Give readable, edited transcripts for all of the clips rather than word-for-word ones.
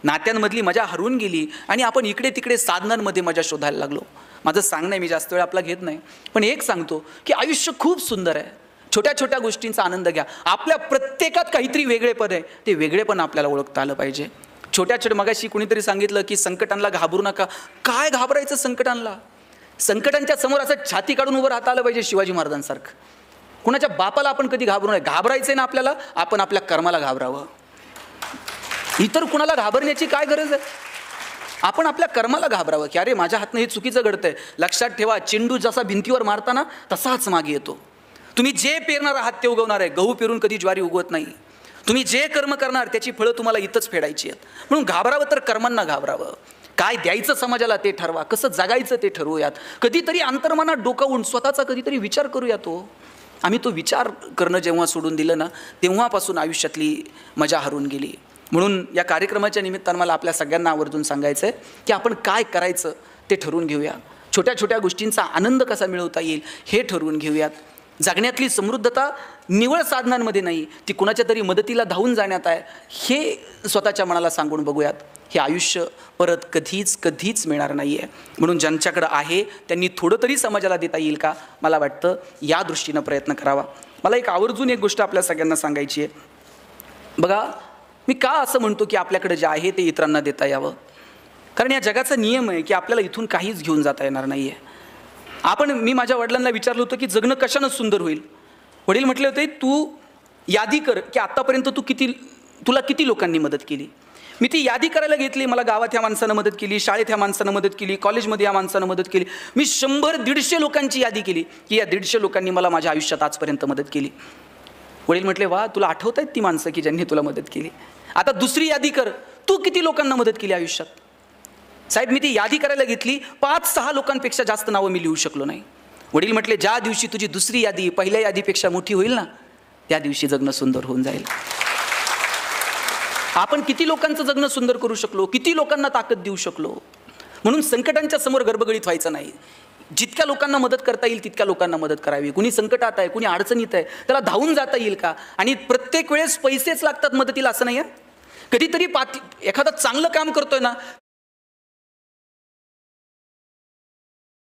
नात्यांमधली मजा हरवून गेली आणि आपण इकडे तिकडे साधनांमध्ये मजा शोधायला लागलो. माझं सांगणं मी जास्त वेळ आपला घेत नाही, पण एक सांगतो की आयुष्य खूप सुंदर आहे. छोट्या छोट्या गोष्टींचा आनंद घ्या. आपल्या प्रत्येकात काहीतरी वेगळेपण आहे, ते वेगळेपण आपल्याला ओळखता आलं पाहिजे. छोट्या छोट्या, मगाशी कुणीतरी सांगितलं की संकटांना घाबरू नका. काय घाबरायचं संकटांना? संकटांच्या समोर असं छाती काढून उभं राहता आलं पाहिजे शिवाजी महाराजांसारखं. कुणाच्या बापाला आपण कधी घाबरू नये. घाबरायचं ना आपल्याला, आपण आपल्या कर्माला घाबरावं. इतर कुणाला घाबरण्याची काय गरज आहे? आपण आपल्या कर्माला घाबरावं की अरे माझ्या हातनं हे चुकीचं घडतंय. लक्षात ठेवा, चेंडू जसा भिंतीवर मारताना तसाच मागे येतो. तुम्ही जे पेरणार आहात ते उगवणार आहे. गहू पेरून कधी ज्वारी उगवत नाही. तुम्ही जे कर्म करणार त्याची फळं तुम्हाला इथंच फेडायची आहेत. म्हणून घाबरावं तर कर्मांना घाबरावं. काय द्यायचं समाजाला ते ठरवा, कसं जगायचं ते ठरवूयात. कधीतरी अंतर्मनात डोकावून स्वतःचा कधीतरी विचार करूया. आम्ही तो विचार करणं जेव्हा सोडून दिलं ना, तेव्हापासून आयुष्यातली मजा हरवून गेली. म्हणून या कार्यक्रमाच्या निमित्तानं मला आपल्या सगळ्यांना आवर्जून सांगायचं आहे की आपण काय करायचं ते ठरवून घेऊया. छोट्या छोट्या गोष्टींचा आनंद कसा मिळवता येईल हे ठरवून घेऊयात. जगण्यातली समृद्धता निवळ साधनांमध्ये नाही, ती कुणाच्या तरी मदतीला धावून जाण्यात आहे, हे स्वतःच्या मनाला सांगून बघूयात. हे आयुष्य परत कधीच मिळणार नाही आहे. म्हणून ज्यांच्याकडं आहे त्यांनी थोडं तरी समाजाला देता येईल का, मला वाटतं या दृष्टीनं प्रयत्न करावा. मला एक आवर्जून एक गोष्ट आपल्या सगळ्यांना सांगायची आहे. बघा, मी का असं म्हणतो की आपल्याकडे जे आहे ते इतरांना देता यावं? कारण या जगाचा नियम आहे की आपल्याला इथून काहीच घेऊन जाता येणार नाही आहे. मी माझ्या वडिलांना विचारलं होतं की जगणं कशानं सुंदर होईल. वडील म्हटले होते, तू यादी कर की आत्तापर्यंत तुला किती लोकांनी मदत केली. मी ती यादी करायला घेतली. मला गावात ह्या माणसानं मदत केली, शाळेत ह्या माणसानं मदत केली, कॉलेजमध्ये या माणसानं मदत केली. मी 100-150 लोकांची यादी केली की या 150 लोकांनी मला माझ्या आयुष्यात आजपर्यंत मदत केली. वडील म्हटले, वा, तुला आठवत आहेत ती माणसं की ज्यांनी तुला मदत केली. आता दुसरी यादी कर, तू किती लोकांना मदत केली आयुष्यात. साहेब, मी ती यादी करायला घेतली, 5-6 लोकांपेक्षा जास्त नावं मी लिहू शकलो नाही. वडील म्हटले, ज्या दिवशी तुझी दुसरी यादी पहिल्या यादीपेक्षा मोठी होईल ना, त्या दिवशी जगणं सुंदर होऊन जाईल. आपण किती लोकांचं जगणं सुंदर करू शकलो, किती लोकांना ताकद देऊ शकलो. म्हणून संकटांच्या समोर गडबडीत व्हायचं नाही. जितक्या लोकांना मदत करता येईल तितक्या लोकांना मदत करावी. कुणी संकटात आहे, कुणी अडचणीत आहे, त्याला धावून जाता येईल का? आणि प्रत्येक वेळेस पैसेच लागतात मदतीला असं नाही आहे. कधीतरी एखादं चांगलं काम करतोय ना,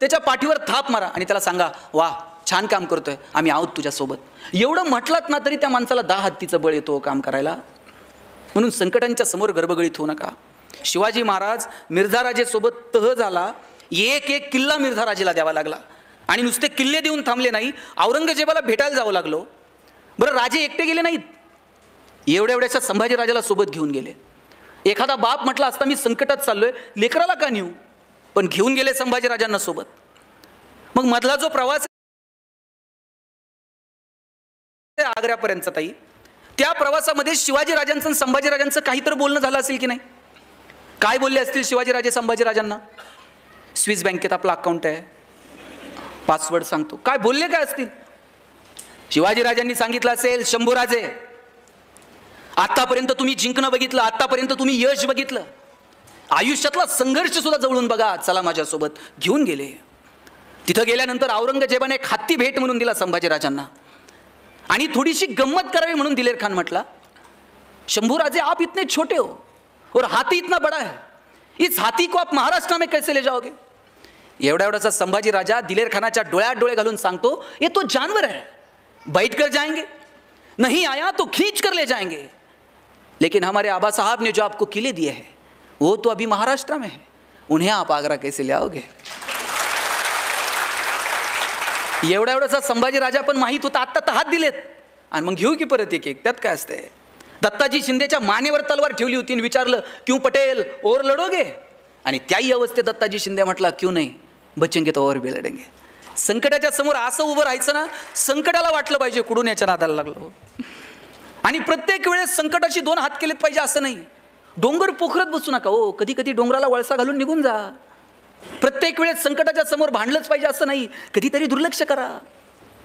त्याच्या पाठीवर थाप मारा आणि त्याला सांगा, वा, छान काम करतोय, आम्ही आहोत तुझ्यासोबत. एवढं म्हटलात ना तरी त्या माणसाला 10 हत्तीचं बळ येतो काम करायला. म्हणून संकटांच्या समोर गडबडीत होऊ नका. शिवाजी महाराज मिर्झा राजेसोबत तह झाला, एक किल्ला मिर्झा राजेला द्यावा लागला. आणि नुसते किल्ले देऊन थांबले नाही, औरंगजेबाला भेटायला जावं लागलो. बरं, राजे एकटे गेले नाहीत, एवढ्याशा संभाजी राजाला सोबत घेऊन गेले. एखादा बाप म्हटला असता, मी संकटात चाललोय, लेकराला का नेऊ, पण घेऊन गेले संभाजी राजांना सोबत. मग मधला जो प्रवास आग्र्यापर्यंतचा ताई, त्या प्रवासामध्ये शिवाजी राजांचं आणि संभाजी राजांचं काहीतरी बोलणं झालं असेल की नाही? काय बोलले असतील शिवाजी राजे संभाजी राजांना? स्विस बँकेत आपला अकाउंट आहे, पासवर्ड सांगतो. काय बोलले काय असतील? शिवाजी राजांनी सांगितलं असेल, शंभूराजे, आतापर्यंत तुम्ही जिंकणं बघितलं, आतापर्यंत तुम्ही यश बघितलं, आयुष्यातला संघर्ष सुद्धा जवळून बघा, चला माझ्यासोबत. घेऊन गेले. तिथं गेल्यानंतर औरंगजेबाने एक हत्ती भेट म्हणून दिला संभाजीराजांना. आणि थोडीशी गंमत करावी म्हणून दिलेर खान म्हटला, शंभूराजे, आप इतने छोटे हो और हाथी इतना बड़ा है, इस हाथी को आप महाराष्ट्र में कैसे ले जाओगे? एवढासा संभाजी राजा दिलेर खानाच्या डोळ्यात डोळे घालून सांगतो, ये तो जानवर है, बैठ कर जाएंगे, नहीं आया तो खींच कर ले जाएंगे, लेकिन हमारे आबा साहब ने जो आपको किले दिए हैं वो तो अभी महाराष्ट्र में है, उन्हें आप आगरा कैसे ले आओगे? एवढासा संभाजी राजा पण माहित होता, आत्ता तर हात दिलेत आणि मग घेऊ की परत एक एक, त्यात काय असते. दत्ताजी शिंदेच्या मानेवर तलवार ठेवली होती आणि विचारलं, क्यों पटेल, और लढोगे? आणि त्याही अवस्थेत दत्ताजी शिंदे म्हटला, क्यों नाही, बचेंगे तो और भी लढेंगे. संकटाच्या समोर असं उभं राहायचं ना, संकटाला वाटलं पाहिजे कुठून याच्या नादाला लागलो. आणि प्रत्येक वेळेस संकटाशी 2 हात केलेत पाहिजे असं नाही. डोंगर पोखरत बसू नका हो, कधी कधी डोंगराला वळसा घालून निघून जा. प्रत्येक वेळेस संकटाच्या समोर भांडलंच पाहिजे असं नाही. कधीतरी दुर्लक्ष करा,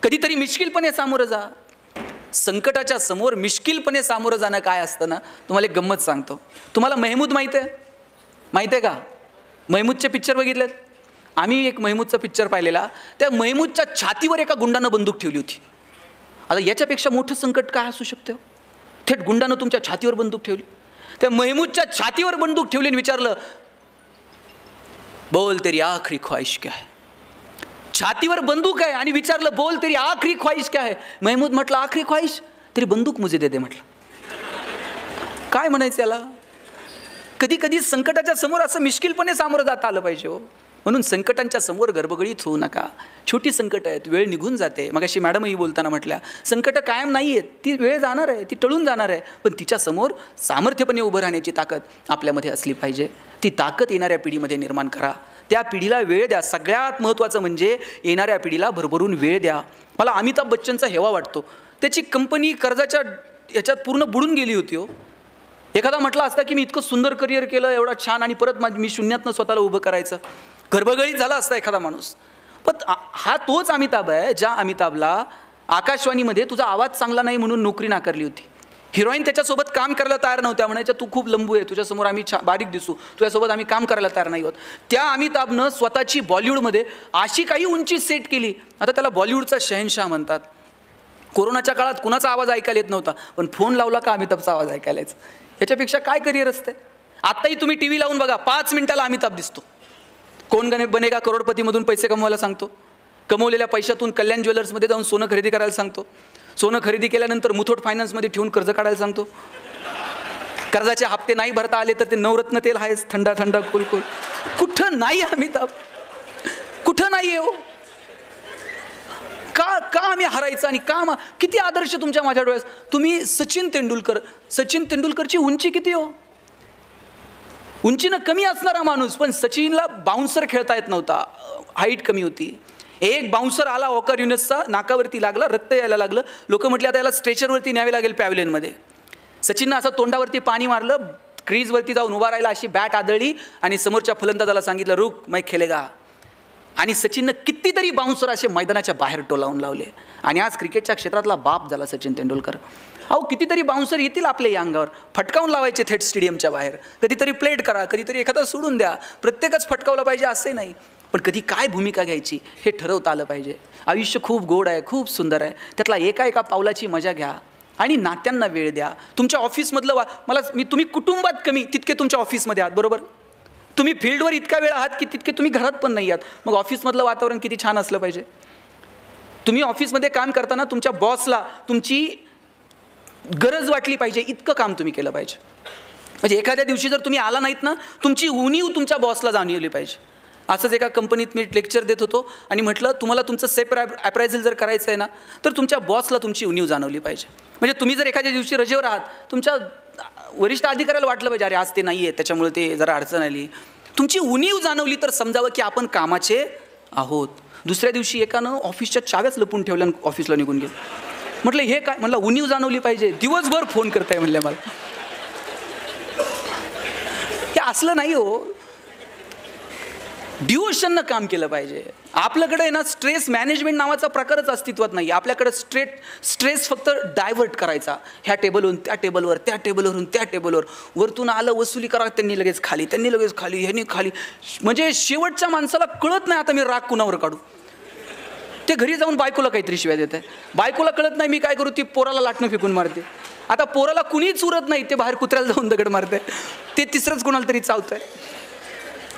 कधीतरी मिश्किलपणे सामोरं जा. संकटाच्या समोर मिश्किलपणे सामोरं जाणं काय असतं ना, तुम्हाला एक गंमत सांगतो. तुम्हाला महमूद माहिती आहे का? महमूदचे पिक्चर बघितलेत? आम्ही एक महमूदचा पिक्चर पाहिलेला. त्या महमूदच्या छातीवर एका गुंडानं बंदूक ठेवली होती. आता याच्यापेक्षा मोठं संकट काय असू शकतं? थेट गुंडानं तुमच्या छातीवर बंदूक ठेवली. त्या महमूदच्या छातीवर बंदूक ठेवली आणि विचारलं, बोल तेरी आखरी ख्वाहिश क्या है. छातीवर बंदूक आहे आणि विचारलं, बोल तेरी आखरी ख्वाहिश क्या है. महमूद म्हटलं, आखरी ख्वाहिश तेरी बंदूक मुझे दे दे. म्हटलं काय म्हणायचं याला. कधी कधी संकटाच्या समोर असं मिश्किलपणे सामोरं जाता आलं पाहिजे हो. म्हणून संकटांच्या समोर गर्भगडीत होऊ नका. छोटी संकट आहेत, वेळ निघून जाते. मग अशी मॅडमही बोलताना म्हटल्या, संकट कायम नाही आहेत, ती वेळ जाणार आहे, ती टळून जाणार आहे, पण तिच्या समोर सामर्थ्यपणे उभं राहण्याची ताकद आपल्यामध्ये असली पाहिजे. ती ताकद येणाऱ्या पिढीमध्ये निर्माण करा. त्या पिढीला वेळ द्या. सगळ्यात महत्त्वाचं म्हणजे येणाऱ्या पिढीला भरभरून वेळ द्या. मला अमिताभ बच्चनचा हेवा वाटतो. त्याची कंपनी कर्जाच्या याच्यात पूर्ण बुडून गेली होती हो. एखादा म्हटला असता की मी इतकं सुंदर करिअर केलं, एवढा छान, आणि परत मी शून्यातनं स्वतःला उभं करायचं, गर्भगळीत झाला असता एखादा माणूस. पण हा तोच अमिताभ आहे ज्या अमिताभला आकाशवाणीमध्ये तुझा आवाज चांगला नाही म्हणून नोकरी नाकारली होती. हिरोईन त्याच्यासोबत काम करायला तयार नव्हत्या, म्हणायच्या तू खूप लंबू आहे, तुझ्यासमोर आम्ही बारीक दिसू, तुझ्यासोबत आम्ही काम करायला तयार नाही होत. त्या अमिताभनं स्वतःची बॉलिवूडमध्ये अशी काही उंची सेट केली, आता त्याला बॉलिवूडचा शहनशाह म्हणतात. कोरोनाच्या काळात कुणाचा आवाज ऐकायला येत नव्हता, पण फोन लावला का अमिताभचा आवाज ऐकायला यायचा. याच्यापेक्षा काय करिअर असते. आत्ताही तुम्ही टी व्ही लावून बघा, 5 मिनिटाला अमिताभ दिसतो. कोण बनेगा करोडपतीमधून पैसे कमवायला सांगतो, कमवलेल्या पैशातून कल्याण ज्वेलर्समध्ये जाऊन सोनं खरेदी करायला सांगतो, सोनं खरेदी केल्यानंतर मुथूट फायनान्समध्ये ठेवून कर्ज काढायला सांगतो, कर्जाचे हप्ते नाही भरता आले तर ते नवरत्न तेल आहेच, थंडा थंडा कुलकुल. कुठं नाही अमिताभ, कुठं नाही आहे हो. का आम्ही हरायचं आणि का किती आदर्श तुमच्या माझ्या डोळ्यात. तुम्ही सचिन तेंडुलकरची उंची किती हो. उंचीनं कमी असणारा माणूस, पण सचिनला बाउन्सर खेळता येत नव्हता, हाईट कमी होती. एक बाउन्सर आला वॉकर युनिसचा, नाकावरती लागला, रक्त यायला लागलं. लोक म्हटले आता याला स्ट्रेचरवरती न्यावे लागेल पॅव्हलियनमध्ये. सचिननं असं तोंडावरती पाणी मारलं, क्रीजवरती जाऊन उभा राहिला, अशी बॅट आदळली आणि समोरच्या फलंदाजाला सांगितलं, रुक मै खेलेगा. आणि सचिननं कितीतरी बाउन्सर असे मैदानाच्या बाहेर टोलावून लावले. आणि आज क्रिकेटच्या क्षेत्रातला बाप झाला सचिन तेंडुलकर. अहो कितीतरी बाउन्सर येतील आपल्या या अंगावर, फटकावून लावायचे थेट स्टेडियमच्या बाहेर. कधीतरी प्लेट करा, कधीतरी एखादा सोडून द्या, प्रत्येकच फटकावलं पाहिजे असे नाही. पण कधी काय भूमिका घ्यायची हे ठरवता आलं पाहिजे. आयुष्य खूप गोड आहे, खूप सुंदर आहे, त्यातला एका एका पावलाची मजा घ्या आणि नात्यांना वेळ द्या. तुमच्या ऑफिसमधलं तुम्ही कुटुंबात कमी तितके तुमच्या ऑफिसमध्ये आहात, बरोबर. तुम्ही फील्डवर इतका वेळ आहात की तितके तुम्ही घरात पण नाही आहात. मग ऑफिसमधलं वातावरण किती छान असलं पाहिजे. तुम्ही ऑफिसमध्ये काम करताना तुमच्या बॉसला तुमची गरज वाटली पाहिजे इतकं काम तुम्ही केलं पाहिजे. म्हणजे एखाद्या दिवशी जर तुम्ही आला नाहीत ना, तुमची उणीव तुमच्या बॉसला जाणवली पाहिजे. असंच एका कंपनीत मी लेक्चर देत होतो आणि म्हटलं तुम्हाला तुमचं सेल्फ अप्रायझल जर करायचं आहे ना, तर तुमच्या बॉसला तुमची उणीव जाणवली पाहिजे. म्हणजे तुम्ही जर एखाद्या दिवशी रजेवर आहात, तुमच्या वरिष्ठ अधिकाऱ्याला वाटलं पाहिजे अरे आज ते नाही आहे त्याच्यामुळे ते जरा अडचण आली. तुमची उणीव जाणवली तर समजावं की आपण कामाचे आहोत. दुसऱ्या दिवशी एकानं ऑफिसच्या चाव्याच लपून ठेवल्या आणि ऑफिसला निघून गेलं. म्हटलं हे काय. म्हटलं उणीव जाणवली पाहिजे, दिवसभर फोन करताय म्हणले मला. हे असलं नाही हो. डिवोशननं काम केलं पाहिजे. आपल्याकडे ना स्ट्रेस मॅनेजमेंट नावाचा प्रकारच अस्तित्वात नाही. आपल्याकडे स्ट्रेस फक्त डायव्हर्ट करायचा, ह्या टेबलवरून त्या टेबलवर, त्या टेबलवरून त्या टेबलवर, वरतून आलं वसुली करा, त्यांनी लगेच खाली, ह्यांनी खाली. म्हणजे शेवटच्या माणसाला कळत नाही आता मी राग कुणावर काढू. ते घरी जाऊन बायकोला काहीतरी शिव्या देत आहे. बायकोला कळत नाही मी काय करू, ती पोराला लाटणं फेकून मारते. आता पोराला कुणीच उरत नाही, ते बाहेर कुत्र्याला जाऊन दगड मारते, ते तिसरंच कोणाला तरी चावतंय.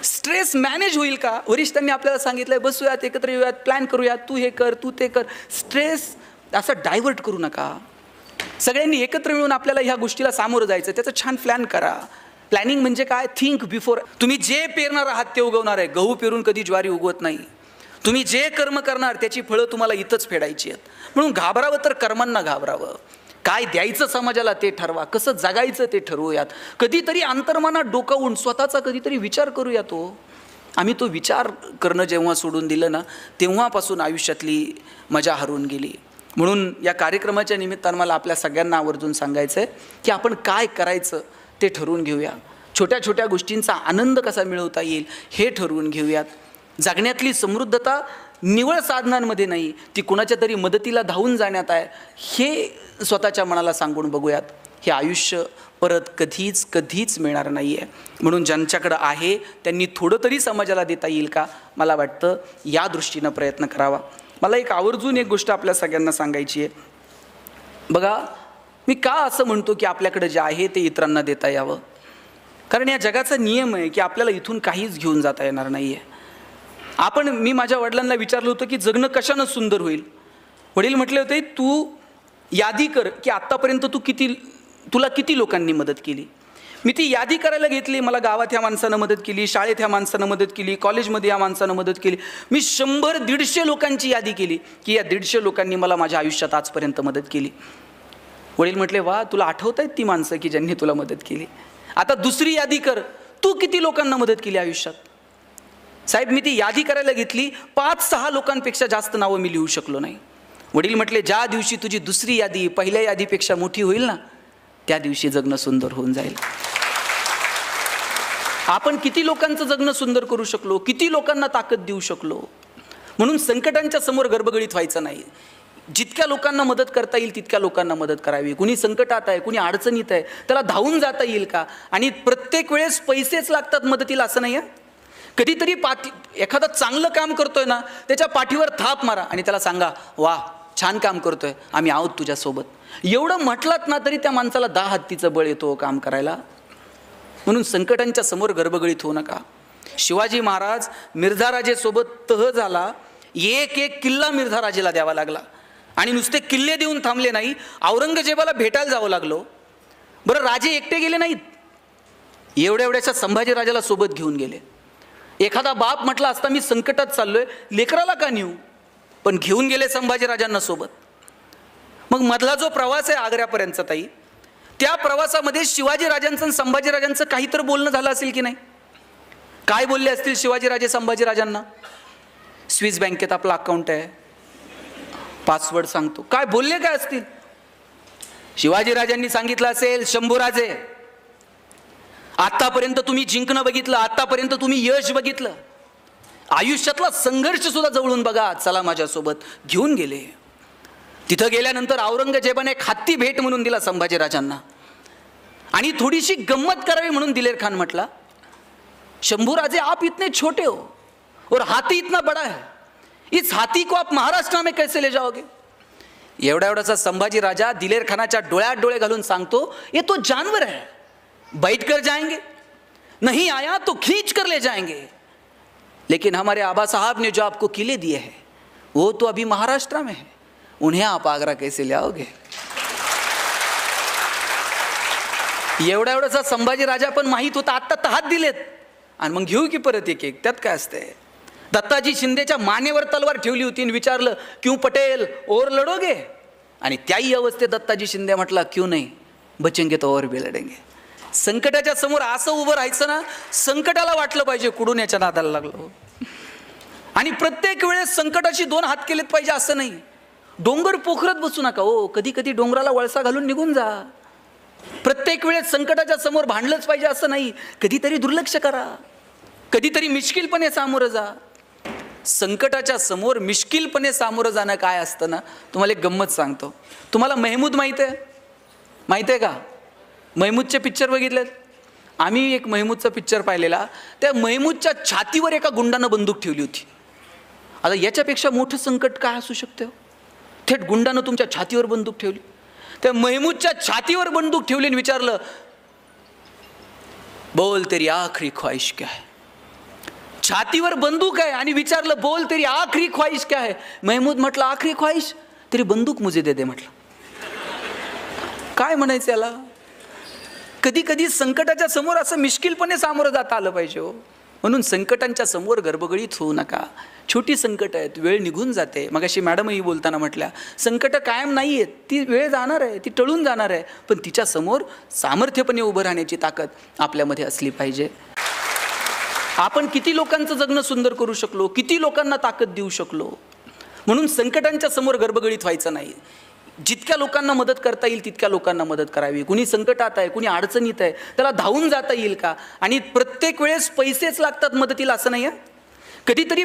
स्ट्रेस मॅनेज होईल का. वरिष्ठांनी आपल्याला सांगितलंय बसूयात, एकत्र येऊयात, प्लॅन करूयात, तू हे कर, तू ते कर. स्ट्रेस असं डायव्हर्ट करू नका. सगळ्यांनी एकत्र मिळून आपल्याला ह्या गोष्टीला सामोरं जायचं, त्याचं छान प्लॅन करा. प्लॅनिंग म्हणजे काय, थिंक बिफोर. तुम्ही जे पेरणार आहात ते उगवणार आहे. गहू पेरून कधी ज्वारी उगवत नाही. तुम्ही जे कर्म करणार त्याची फळं तुम्हाला इथंच फेडायची आहेत. म्हणून घाबरावं तर कर्मांना घाबरावं. काय द्यायचं समाजाला ते ठरवा, कसं जगायचं ते ठरवूयात. कधीतरी अंतर्मनात डोकावून स्वतःचा कधीतरी विचार करूया. आम्ही तो विचार करणं जेव्हा सोडून दिलं ना, तेव्हापासून आयुष्यातली मजा हरवून गेली. म्हणून या कार्यक्रमाच्या निमित्तानं मला आपल्या सगळ्यांना आवर्जून सांगायचं आहे की आपण काय करायचं ते ठरवून घेऊया. छोट्या छोट्या गोष्टींचा आनंद कसा मिळवता येईल हे ठरवून घेऊयात. जगण्यातली समृद्धता निवळ साधनांमध्ये नाही, ती कुणाच्या तरी मदतीला धावून जाण्यात आहे, हे स्वतःच्या मनाला सांगून बघूयात. हे आयुष्य परत कधीच मिळणार नाही आहे. म्हणून ज्यांच्याकडं आहे त्यांनी थोडं तरी समाजाला देता येईल का, मला वाटतं या दृष्टीनं प्रयत्न करावा. मला एक आवर्जून एक गोष्ट आपल्या सगळ्यांना सांगायची आहे. बघा, मी का असं म्हणतो की आपल्याकडे जे आहे ते इतरांना देता यावं? कारण या जगाचा नियम आहे की आपल्याला इथून काहीच घेऊन जाता येणार नाही आहे. मी माझ्या वडिलांना विचारलं होतं की जगणं कशानं सुंदर होईल. वडील म्हटले होते, तू यादी कर की आत्तापर्यंत तुला किती लोकांनी मदत केली. मी ती यादी करायला घेतली. मला गावात ह्या माणसानं मदत केली, शाळेत ह्या माणसानं मदत केली, कॉलेजमध्ये या माणसानं मदत केली. मी 100-150 लोकांची यादी केली की या 150 लोकांनी मला माझ्या आयुष्यात आजपर्यंत मदत केली. वडील म्हटले, वा, तुला आठवत आहेत ती माणसं की ज्यांनी तुला मदत केली. आता दुसरी यादी कर, तू किती लोकांना मदत केली आयुष्यात. साहेब, मी ती यादी करायला घेतली, 5-6 लोकांपेक्षा जास्त नावं मी लिहू शकलो नाही. वडील म्हटले, ज्या दिवशी तुझी दुसरी यादी पहिल्या यादीपेक्षा मोठी होईल ना, त्या दिवशी जगणं सुंदर होऊन जाईल. आपण किती लोकांचं जगणं सुंदर करू शकलो, किती लोकांना ताकद देऊ शकलो. म्हणून संकटांच्या समोर गडबडीत व्हायचं नाही. जितक्या लोकांना मदत करता येईल तितक्या लोकांना मदत करावी. कुणी संकटात आहे, कुणी अडचणीत आहे, त्याला धावून जाता येईल का. आणि प्रत्येक वेळेस पैसेच लागतात मदतीला असं नाही आहे. कधीतरी एखादं चांगलं काम करतोय ना, त्याच्या पाठीवर थाप मारा आणि त्याला सांगा, वा, छान काम करतोय, आम्ही आहोत तुझ्यासोबत. एवढं म्हटलात ना तरी त्या माणसाला 10 हत्तीचं बळ येतो काम करायला. म्हणून संकटांच्या समोर गडबडीत होऊ नका. शिवाजी महाराज मिर्झाराजेसोबत तह झाला, एक किल्ला मिर्झाराजेला द्यावा लागला. आणि नुसते किल्ले देऊन थांबले नाही, औरंगजेबाला भेटायला जावं लागलो. बरं, राजे एकटे गेले नाहीत, एवढ्याशा संभाजीराजाला सोबत घेऊन गेले. एखादा बाप म्हटला असता, मी संकटात चाललोय, लेकराला का नेऊ, पण घेऊन गेले संभाजीराजांना सोबत. मग मधला जो प्रवास आहे आग्र्यापर्यंतचा ताई, त्या प्रवासामध्ये शिवाजीराजांचं आणि संभाजीराजांचं काहीतरी बोलणं झालं असेल की नाही. काय बोलले असतील शिवाजीराजे संभाजीराजांना. स्विस बँकेत आपलं अकाउंट आहे, पासवर्ड सांगतो. काय बोलले काय असतील. शिवाजीराजांनी सांगितलं असेल, शंभूराजे, आतापर्यंत तुम्ही जिंकणं बघितलं, आतापर्यंत तुम्ही यश बघितलं, आयुष्यातला संघर्ष सुद्धा जवळून बघा, चला माझ्यासोबत. घेऊन गेले. तिथं गेल्यानंतर औरंगजेबाने एक हत्ती भेट म्हणून दिला संभाजीराजांना. आणि थोडीशी गंमत करावी म्हणून दिलेर खान म्हटला, शंभूराजे, आप इतने छोटे हो और हाथी इतना बड़ा है, इस हाथी को आप महाराष्ट्र में कैसे ले जाओगे. एवढासा संभाजी राजा दिलेर खानाच्या डोळ्यात डोळे घालून सांगतो, ये तो जानवर है, बैठ कर जाएंगे, नहीं आया तो खींच कर ले जाएंगे, लेकिन हमारे आबा साहब ने जो आपको किले दिए हैं वो तो अभी महाराष्ट्र में है, उन्हें आप आगरा कैसे ले आओगे. एवढासा संभाजी राजा पण माहित होता, आत्ता तहात दिलेत आणि मग घेऊ की परत एक एक, त्यात काय असते. दत्ताजी शिंदेच्या मानेवर तलवार ठेवली होती आणि विचारलं, क्यों पटेल और लढोगे. आणि त्याही अवस्थेत दत्ताजी शिंदे म्हटला, क्यों नाही, बचेंगे तो और भी लढेंगे. संकटाच्या समोर असं उभं राहायचं ना, संकटाला वाटलं पाहिजे कुठून याच्या नादाला लागलो. आणि प्रत्येक वेळेस संकटाशी 2 हात केलेत पाहिजे असं नाही. डोंगर पोखरत बसू नका हो, कधी कधी डोंगराला वळसा घालून निघून जा. प्रत्येक वेळेस संकटाच्या समोर भांडलंच पाहिजे असं नाही. कधीतरी दुर्लक्ष करा, कधीतरी मिश्किलपणे सामोरं जा. संकटाच्या समोर मिश्किलपणे सामोरं जाणं काय असतं ना, तुम्हाला एक गंमत सांगतो. तुम्हाला महमूद माहिती आहे का. महमूदचे पिक्चर बघितलेत. आम्ही एक महमूदचा पिक्चर पाहिलेला. त्या महमूदच्या छातीवर एका गुंडानं बंदूक ठेवली होती. आता याच्यापेक्षा मोठं संकट काय असू शकतं. थेट गुंडानं तुमच्या छातीवर बंदूक ठेवली. त्या महमूदच्या छातीवर बंदूक ठेवली आणि विचारलं, बोल तेरी आखरी ख्वाहिश क्या है. छातीवर बंदूक आहे आणि विचारलं, बोल तेरी आखरी ख्वाहिश क्या है. महमूद म्हटलं, आखरी ख्वाहिश तेरी बंदूक मुझे दे दे. म्हटलं, काय म्हणायचं याला. कधी कधी संकटाच्या समोर असं मिश्किलपणे सामोरं जाता आलं पाहिजे हो. म्हणून संकटांच्या समोर गडबडीत होऊ नका. छोटी संकट आहेत, वेळ निघून जाते. मगाशी मॅडमही बोलताना म्हटल्या, संकट कायम नाही आहेत, ती वेळ जाणार आहे, ती टळून जाणार आहे, पण तिच्या समोर सामर्थ्यपणे उभं राहण्याची ताकद आपल्यामध्ये असली पाहिजे. आपण किती लोकांचं जगणं सुंदर करू शकलो, किती लोकांना ताकद देऊ शकलो. म्हणून संकटांच्या समोर गडबडीत व्हायचं नाही. जितक्या लोकांना मदत करता येईल तितक्या लोकांना मदत करावी. कुणी संकटात आहे, कुणी अडचणीत आहे, त्याला धावून जाता येईल का. आणि प्रत्येक वेळेस पैसेच लागतात मदतीला असं नाही आहे. कधीतरी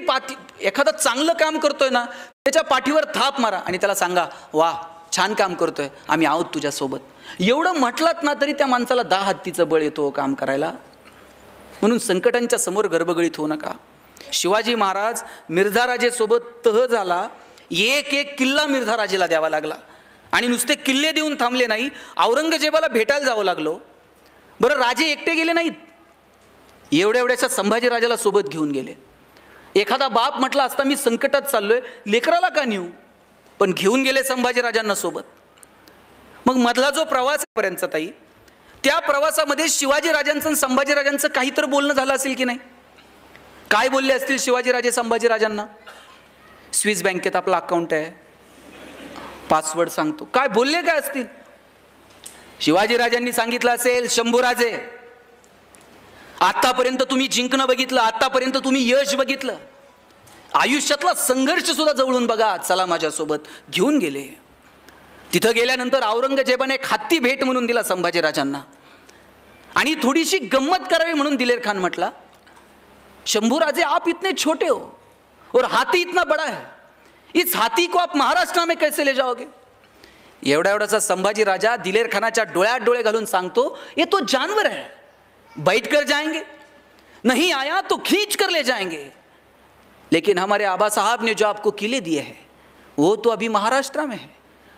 एखादं चांगलं काम करतोय ना, त्याच्या पाठीवर थाप मारा आणि त्याला सांगा, वा, छान काम करतोय, आम्ही आहोत तुझ्यासोबत. एवढं म्हटलात ना तरी त्या माणसाला 10 हत्तीचं बळ येतो काम करायला. म्हणून संकटांच्या समोर गडबडीत होऊ नका. शिवाजी महाराज मिर्झाराजेसोबत तह झाला, एक किल्ला मिर्झाराजेला द्यावा लागला. आणि नुसते किल्ले देऊन थांबले नाही, औरंगजेबाला भेटायला जावं लागलो. बरं, राजे एकटे गेले नाहीत, एवढ्याशा संभाजीराजाला सोबत घेऊन गेले. एखादा बाप म्हटला असता मी संकटात चाललोय, लेकराला का नेऊ, पण घेऊन गेले संभाजीराजांना सोबत. मग मधला जो प्रवास पर्यंतचा ताई, त्या प्रवासामध्ये शिवाजीराजांचं आणि संभाजीराजांचं काहीतरी बोलणं झालं असेल की नाही? काय बोलले असतील शिवाजीराजे संभाजीराजांना? स्विस बँकेत आपला अकाउंट आहे, पासवर्ड सांगतो, काय बोलले काय असतील? शिवाजीराजांनी सांगितलं असेल, शंभूराजे आतापर्यंत तुम्ही जिंकणं बघितलं, आतापर्यंत तुम्ही यश बघितलं, आयुष्यातला संघर्ष सुद्धा जवळून बघा, चला माझ्यासोबत. घेऊन गेले. तिथं गेल्यानंतर औरंगजेबाने एक हत्ती भेट म्हणून दिला संभाजीराजांना, आणि थोडीशी गंमत करावी म्हणून दिलेर खान म्हटला, शंभूराजे आप इतने छोटे हो और हाथी इतना बड़ा है, इस हाथी को आप महाराष्ट्र में कैसे ले जाओगे? एवढासा संभाजी राजा दिलेर खानाच्या डोळ्यात डोळे घालून सांगतो, ये तो जानवर है, बैठ कर जाएंगे, नहीं आया तो खींच कर ले जाएंगे, लेकिन हमारे आबा साहब ने जो आपको किले दिए हैं वो तो अभी महाराष्ट्र में है,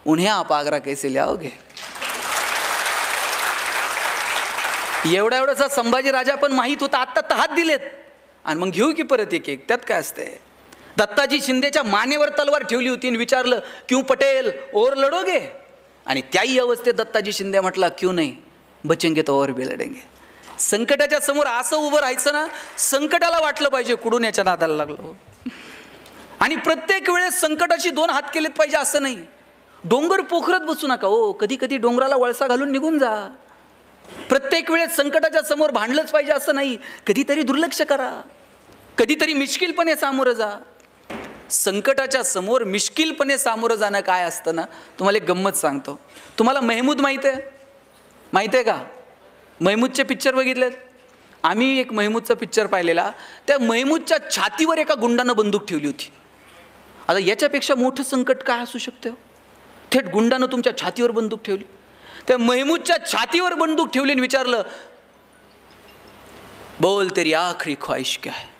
उन्हें आप आगरा कैसे ले आओगे? एवढासा संभाजी राजा पण माहित होता, आत्ता तहात दिलेत आणि मग घेऊ की परत एक एक, त्यात काय असते? दत्ताजी शिंदेच्या मानेवर तलवार ठेवली होती आणि विचारलं, क्यों पटेल और लढोगे? आणि त्याही अवस्थेत दत्ताजी शिंदे म्हटला, क्यों नाही, बचेंगे तो और भी लढेंगे. संकटाच्या समोर असं उभं राहायचं ना, संकटाला वाटलं पाहिजे कुठून याच्या नादाला लागलो. आणि प्रत्येक वेळेस संकटाची दोन हात केलेत पाहिजे असं नाही. डोंगर पोखरत बसू नका हो, कधी कधी डोंगराला वळसा घालून निघून जा. प्रत्येक वेळेस संकटाच्या समोर भांडलंच पाहिजे असं नाही, कधीतरी दुर्लक्ष करा, कधीतरी मिश्किलपणे सामोरं जा. संकटाच्या समोर मिश्किलपणे सामोरं जाणं काय असतं ना, तुम्हाला एक गंमत सांगतो. तुम्हाला महमूद माहिती आहे का? महमूदचे पिक्चर बघितलेत? आम्ही एक महमूदचा पिक्चर पाहिलेला, त्या महमूदच्या छातीवर एका गुंडानं बंदूक ठेवली होती. आता याच्यापेक्षा मोठं संकट काय असू शकतं? थेट गुंडानं तुमच्या छातीवर बंदूक ठेवली. त्या महमूदच्या छातीवर बंदूक ठेवली आणि विचारलं, बोल तेरी आखरी ख्वाहिश क्या है?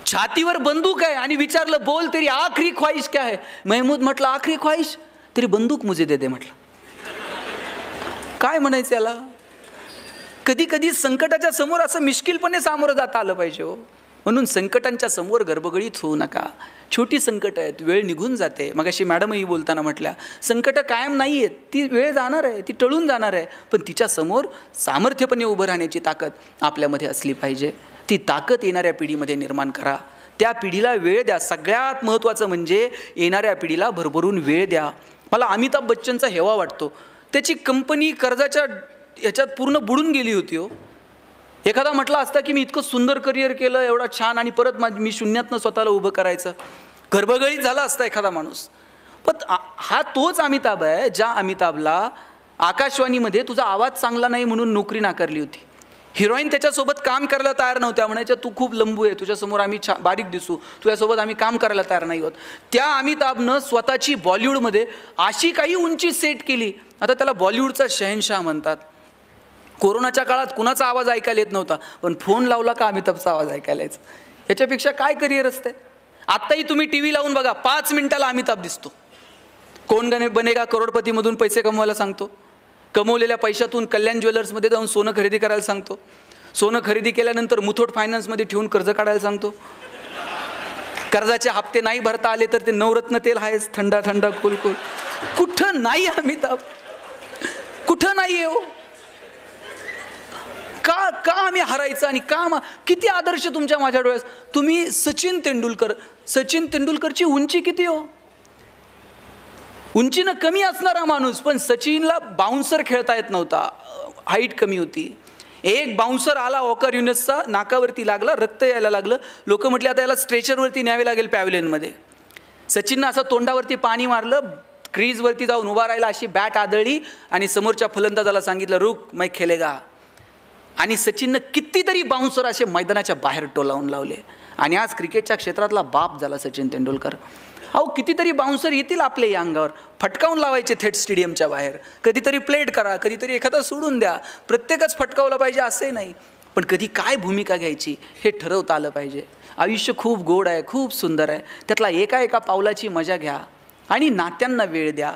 छातीवर बंदूक आहे आणि विचारलं, बोल तेरी आखरी ख्वाहिश क्या है? महमूद म्हटलं, आखरी ख्वाहिश तेरी बंदूक मुझे दे दे म्हटलं. काय म्हणायचं याला? कधी कधी संकटाच्या समोर असं मिश्किलपणे सामोरं जाता आलं पाहिजे हो. म्हणून संकटांच्या समोर गडबडीत होऊ नका. छोटी संकट आहेत, वेळ निघून जाते. मगाशी मॅडमही बोलताना म्हटल्या, संकट कायम नाही आहेत, ती वेळ जाणार आहे, ती टळून जाणार आहे, पण तिच्या समोर सामर्थ्यपणे उभं राहण्याची ताकद आपल्यामध्ये असली पाहिजे. ती ताकद येणाऱ्या पिढीमध्ये निर्माण करा. त्या पिढीला वेळ द्या. सगळ्यात महत्त्वाचं म्हणजे येणाऱ्या पिढीला भरभरून वेळ द्या. मला अमिताभ बच्चनचा हेवा वाटतो. त्याची कंपनी कर्जाच्या याच्यात पूर्ण बुडून गेली होती हो. एखादा म्हटला असता की मी इतकं सुंदर करिअर केलं, एवढा छान, आणि परत मी शून्यातनं स्वतःला उभं करायचं, गर्भगळीत झाला असता एखादा माणूस. पण हा तोच अमिताभ आहे ज्या अमिताभला आकाशवाणीमध्ये तुझा आवाज चांगला नाही म्हणून नोकरी नाकारली होती. हिरोईन त्याच्यासोबत काम करायला तयार नव्हत्या, म्हणायच्या तू खूप लंबू आहे, तुझ्यासमोर आम्ही बारीक दिसू, तुझ्यासोबत आम्ही काम करायला तयार नाही होत. त्या अमिताभनं स्वतःची बॉलिवूडमध्ये अशी काही उंची सेट केली, आता त्याला बॉलिवूडचा शहनशाह म्हणतात. कोरोनाच्या काळात कुणाचा आवाज ऐकायला येत नव्हता, पण फोन लावला का अमिताभचा आवाज ऐकायला यायचा. याच्यापेक्षा काय करिअर असते? आत्ताही तुम्ही टी व्ही लावून बघा, 5 मिनिटाला अमिताभ दिसतो. कोण बनेगा करोडपतीमधून पैसे कमवायला सांगतो, कमवलेल्या पैशातून कल्याण ज्वेलर्समध्ये जाऊन सोनं खरेदी करायला सांगतो, सोनं खरेदी केल्यानंतर मुथूट फायनान्समध्ये ठेवून कर्ज काढायला सांगतो, कर्जाचे हप्ते नाही भरता आले तर ते नवरत्न तेल आहेच, थंडा थंडा कुल कुल. कुठं नाही अमिताभ, कुठं नाही हो. का आम्ही हरायचं? आणि किती आदर्श तुमच्या माझ्या डोळ्यात. तुम्ही सचिन तेंडुलकरची उंची किती हो? उंचीनं कमी असणारा माणूस, पण सचिनला बाउन्सर खेळता येत नव्हता, हाईट कमी होती. एक बाउन्सर आला वॉकर युनिसचा, नाकावरती लागला, रक्त यायला लागलं. लोक म्हटले आता याला स्ट्रेचरवरती न्यावे लागेल पॅव्हलियनमध्ये. सचिननं असं तोंडावरती पाणी मारलं, क्रीजवरती जाऊन उभा राहिला, अशी बॅट आदळली आणि समोरच्या फलंदाजाला सांगितलं, रुक मैं खेलेगा. आणि सचिननं कितीतरी बाउन्सर असे मैदानाच्या बाहेर टोलावून लावले. आणि आज क्रिकेटच्या क्षेत्रातला बाप झाला सचिन तेंडुलकर. अहो, कितीतरी बाउन्सर येतील आपल्या या अंगावर, फटकावून लावायचे थेट स्टेडियमच्या बाहेर. कधीतरी प्लेट करा, कधीतरी एखादा सोडून द्या. प्रत्येकच फटकावलं पाहिजे असंही नाही, पण कधी काय भूमिका घ्यायची हे ठरवता आलं पाहिजे. आयुष्य खूप गोड आहे, खूप सुंदर आहे. त्यातला एका एका पावलाची मजा घ्या आणि नात्यांना वेळ द्या.